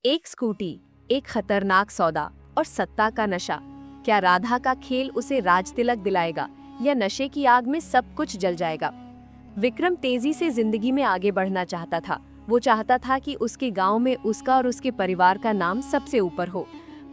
एक स्कूटी, एक खतरनाक सौदा और सत्ता का नशा। क्या राधा का खेल उसे राज तिलक दिलाएगा या नशे की आग में सब कुछ जल जाएगा? विक्रम तेजी से जिंदगी में आगे बढ़ना चाहता था। वो चाहता था कि उसके गांव में उसका और उसके परिवार का नाम सबसे ऊपर हो।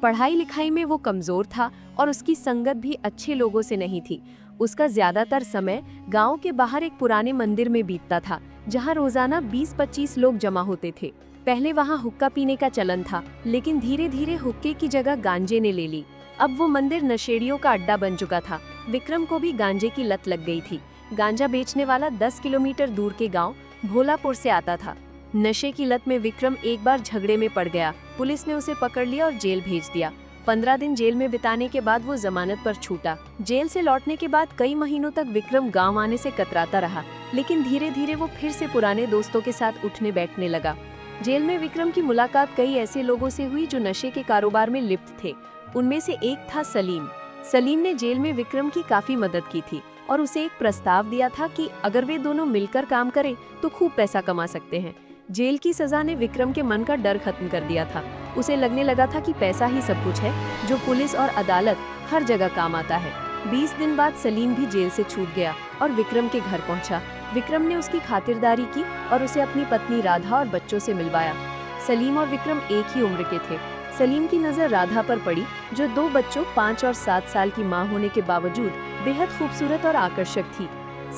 पढ़ाई लिखाई में वो कमजोर था और उसकी संगत भी अच्छे लोगों से नहीं थी। उसका ज्यादातर समय गांव के बाहर एक पुराने मंदिर में बीतता था, जहां रोजाना 20-25 लोग जमा होते थे। पहले वहां हुक्का पीने का चलन था, लेकिन धीरे धीरे हुक्के की जगह गांजे ने ले ली। अब वो मंदिर नशेड़ियों का अड्डा बन चुका था। विक्रम को भी गांजे की लत लग गई थी। गांजा बेचने वाला 10 किलोमीटर दूर के गांव भोलापुर से आता था। नशे की लत में विक्रम एक बार झगड़े में पड़ गया। पुलिस ने उसे पकड़ लिया और जेल भेज दिया। 15 दिन जेल में बिताने के बाद वो जमानत पर छूटा। जेल से लौटने के बाद कई महीनों तक विक्रम गांव आने से कतराता रहा, लेकिन धीरे धीरे वो फिर से पुराने दोस्तों के साथ उठने बैठने लगा। जेल में विक्रम की मुलाकात कई ऐसे लोगों से हुई जो नशे के कारोबार में लिप्त थे। उनमें से एक था सलीम। सलीम ने जेल में विक्रम की काफी मदद की थी और उसे एक प्रस्ताव दिया था कि अगर वे दोनों मिलकर काम करें तो खूब पैसा कमा सकते हैं। जेल की सजा ने विक्रम के मन का डर खत्म कर दिया था। उसे लगने लगा था कि पैसा ही सब कुछ है, जो पुलिस और अदालत हर जगह काम आता है। 20 दिन बाद सलीम भी जेल से छूट गया और विक्रम के घर पहुंचा। विक्रम ने उसकी खातिरदारी की और उसे अपनी पत्नी राधा और बच्चों से मिलवाया। सलीम और विक्रम एक ही उम्र के थे। सलीम की नजर राधा पर पड़ी, जो 2 बच्चों 5 और 7 साल की मां होने के बावजूद बेहद खूबसूरत और आकर्षक थी।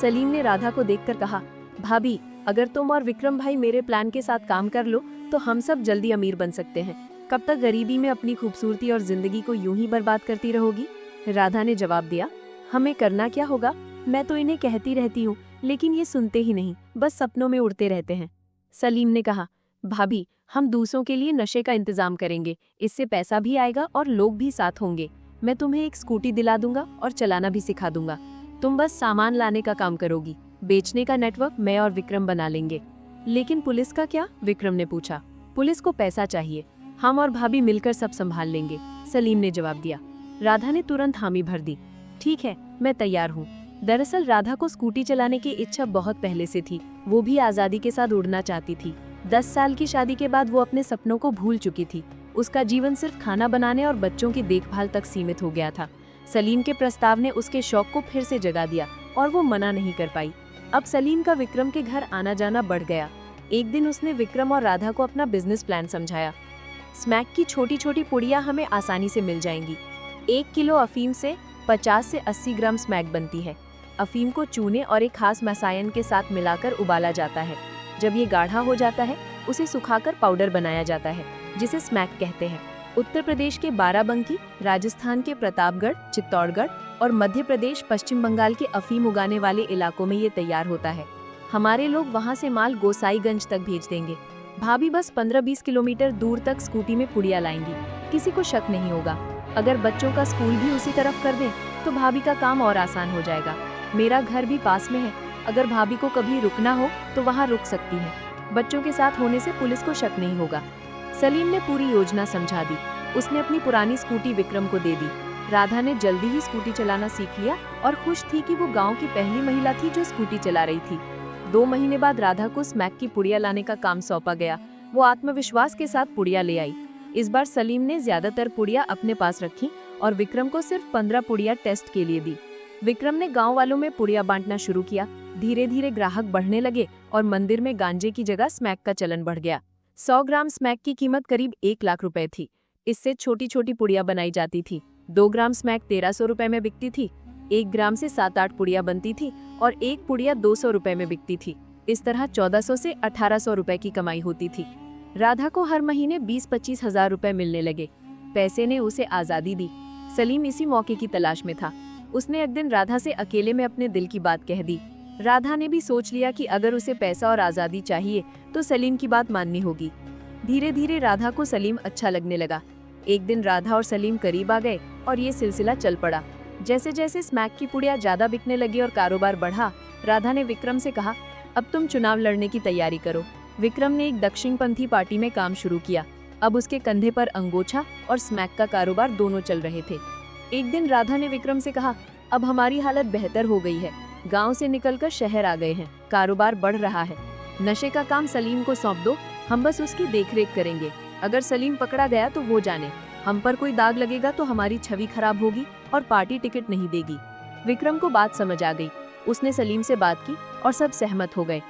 सलीम ने राधा को देखकर कहा, भाभी, अगर तुम और विक्रम भाई मेरे प्लान के साथ काम कर लो तो हम सब जल्दी अमीर बन सकते हैं। कब तक गरीबी में अपनी खूबसूरती और जिंदगी को यूं ही बर्बाद करती रहोगी? राधा ने जवाब दिया, हमें करना क्या होगा? मैं तो इन्हें कहती रहती हूँ, लेकिन ये सुनते ही नहीं, बस सपनों में उड़ते रहते हैं। सलीम ने कहा, भाभी, हम दूसरों के लिए नशे का इंतजाम करेंगे, इससे पैसा भी आएगा और लोग भी साथ होंगे। मैं तुम्हें एक स्कूटी दिला दूंगा और चलाना भी सिखा दूंगा। तुम बस सामान लाने का काम करोगी, बेचने का नेटवर्क मैं और विक्रम बना लेंगे। लेकिन पुलिस का क्या? विक्रम ने पूछा। पुलिस को पैसा चाहिए, हम और भाभी मिलकर सब संभाल लेंगे, सलीम ने जवाब दिया। राधा ने तुरंत हामी भर दी, ठीक है, मैं तैयार हूँ। दरअसल राधा को स्कूटी चलाने की इच्छा बहुत पहले से थी। वो भी आजादी के साथ उड़ना चाहती थी। 10 साल की शादी के बाद वो अपने सपनों को भूल चुकी थी। उसका जीवन सिर्फ खाना बनाने और बच्चों की देखभाल तक सीमित हो गया था। सलीम के प्रस्ताव ने उसके शौक को फिर से जगा दिया और वो मना नहीं कर पाई। अब सलीम का विक्रम के घर आना जाना बढ़ गया। एक दिन उसने विक्रम और राधा को अपना बिजनेस प्लान समझाया। स्मैक की छोटी छोटी पुड़िया हमें आसानी से मिल जाएंगी। 1 किलो अफीम से 50 से 80 ग्राम स्मैक बनती है। अफीम को चूने और एक खास रसायन के साथ मिलाकर उबाला जाता है। जब ये गाढ़ा हो जाता है, उसे सुखाकर पाउडर बनाया जाता है, जिसे स्मैक कहते हैं। उत्तर प्रदेश के बाराबंकी, राजस्थान के प्रतापगढ़, चित्तौड़गढ़ और मध्य प्रदेश, पश्चिम बंगाल के अफीम उगाने वाले इलाकों में ये तैयार होता है। हमारे लोग वहाँ से माल गोसाईगंज तक भेज देंगे। भाभी बस 15-20 किलोमीटर दूर तक स्कूटी में पुड़िया लाएंगी, किसी को शक नहीं होगा। अगर बच्चों का स्कूल भी उसी तरफ कर दें तो भाभी का काम और आसान हो जाएगा। मेरा घर भी पास में है, अगर भाभी को कभी रुकना हो तो वहाँ रुक सकती है। बच्चों के साथ होने से पुलिस को शक नहीं होगा। सलीम ने पूरी योजना समझा दी। उसने अपनी पुरानी स्कूटी विक्रम को दे दी। राधा ने जल्दी ही स्कूटी चलाना सीख लिया और खुश थी कि वो गांव की पहली महिला थी जो स्कूटी चला रही थी। 2 महीने बाद राधा को स्मैक की पुड़िया लाने का काम सौंपा गया। वो आत्मविश्वास के साथ पुड़िया ले आई। इस बार सलीम ने ज्यादातर पुड़िया अपने पास रखी और विक्रम को सिर्फ 15 पुड़िया टेस्ट के लिए दी। विक्रम ने गांव वालों में पुड़िया बांटना शुरू किया। धीरे धीरे ग्राहक बढ़ने लगे और मंदिर में गांजे की जगह स्मैक का चलन बढ़ गया। 100 ग्राम स्मैक की कीमत करीब 1 लाख रुपए थी। इससे छोटी छोटी पुड़िया बनाई जाती थी। 2 ग्राम स्मैक 1300 रुपए में बिकती थी। 1 ग्राम से 7-8 पुड़िया बनती थी और एक पुड़िया 200 रुपए में बिकती थी। इस तरह 1400 से 1800 रुपए की कमाई होती थी। राधा को हर महीने 20-25 हजार रुपए मिलने लगे। पैसे ने उसे आजादी दी। सलीम इसी मौके की तलाश में था। उसने एक दिन राधा से अकेले में अपने दिल की बात कह दी। राधा ने भी सोच लिया कि अगर उसे पैसा और आजादी चाहिए तो सलीम की बात माननी होगी। धीरे धीरे राधा को सलीम अच्छा लगने लगा। एक दिन राधा और सलीम करीब आ गए और ये सिलसिला चल पड़ा। जैसे जैसे स्मैक की पुड़िया ज्यादा बिकने लगी और कारोबार बढ़ा, राधा ने विक्रम से कहा, अब तुम चुनाव लड़ने की तैयारी करो। विक्रम ने एक दक्षिणपंथी पार्टी में काम शुरू किया। अब उसके कंधे पर अंगोछा और स्मैक का कारोबार दोनों चल रहे थे। एक दिन राधा ने विक्रम से कहा, अब हमारी हालत बेहतर हो गई है, गांव से निकलकर शहर आ गए हैं, कारोबार बढ़ रहा है। नशे का काम सलीम को सौंप दो, हम बस उसकी देखरेख करेंगे। अगर सलीम पकड़ा गया तो वो जाने, हम पर कोई दाग लगेगा तो हमारी छवि खराब होगी और पार्टी टिकट नहीं देगी। विक्रम को बात समझ आ गई। उसने सलीम से बात की और सब सहमत हो गए।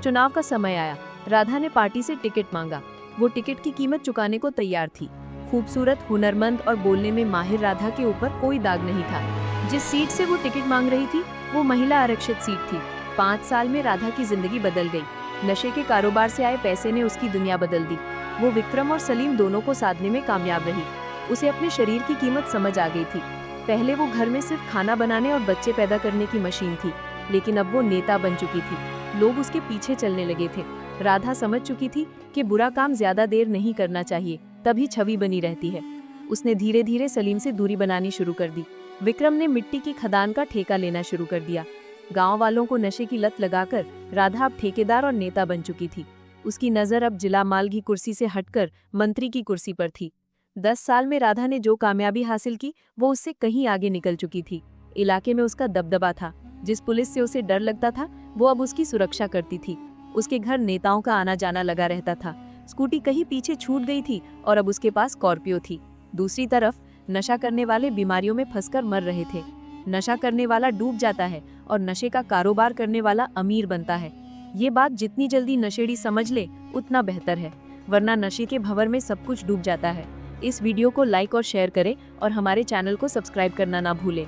चुनाव का समय आया। राधा ने पार्टी से टिकट मांगा। वो टिकट की कीमत चुकाने को तैयार थी। खूबसूरत, हुनरमंद और बोलने में माहिर राधा के ऊपर कोई दाग नहीं था। जिस सीट से वो टिकट मांग रही थी वो महिला आरक्षित सीट थी। 5 साल में राधा की जिंदगी बदल गई। नशे के कारोबार से आए पैसे ने उसकी दुनिया बदल दी। वो विक्रम और सलीम दोनों को साधने में कामयाब रही। उसे अपने शरीर की कीमत समझ आ गई थी। पहले वो घर में सिर्फ खाना बनाने और बच्चे पैदा करने की मशीन थी, लेकिन अब वो नेता बन चुकी थी। लोग उसके पीछे चलने लगे थे। राधा समझ चुकी थी कि बुरा काम ज्यादा देर नहीं करना चाहिए, तभी छवि बनी रहती है। उसने धीरे धीरे सलीम से दूरी बनानी शुरू कर दी। विक्रम ने मिट्टी की खदान का ठेका लेना शुरू कर दिया। गांव वालों को नशे की लत लगाकर राधा अब ठेकेदार और नेता बन चुकी थी। उसकी नजर अब जिला माल की कुर्सी से हटकर मंत्री की कुर्सी पर थी। 10 साल में राधा ने जो कामयाबी हासिल की वो उससे कहीं आगे निकल चुकी थी। इलाके में उसका दबदबा था। जिस पुलिस से उसे डर लगता था वो अब उसकी सुरक्षा करती थी। उसके घर नेताओं का आना जाना लगा रहता था। स्कूटी कहीं पीछे छूट गई थी और अब उसके पास स्कॉर्पियो थी। दूसरी तरफ नशा करने वाले बीमारियों में फंसकर मर रहे थे। नशा करने वाला डूब जाता है और नशे का कारोबार करने वाला अमीर बनता है। ये बात जितनी जल्दी नशेड़ी समझ ले उतना बेहतर है, वरना नशे के भंवर में सब कुछ डूब जाता है। इस वीडियो को लाइक और शेयर करें और हमारे चैनल को सब्सक्राइब करना ना भूलें।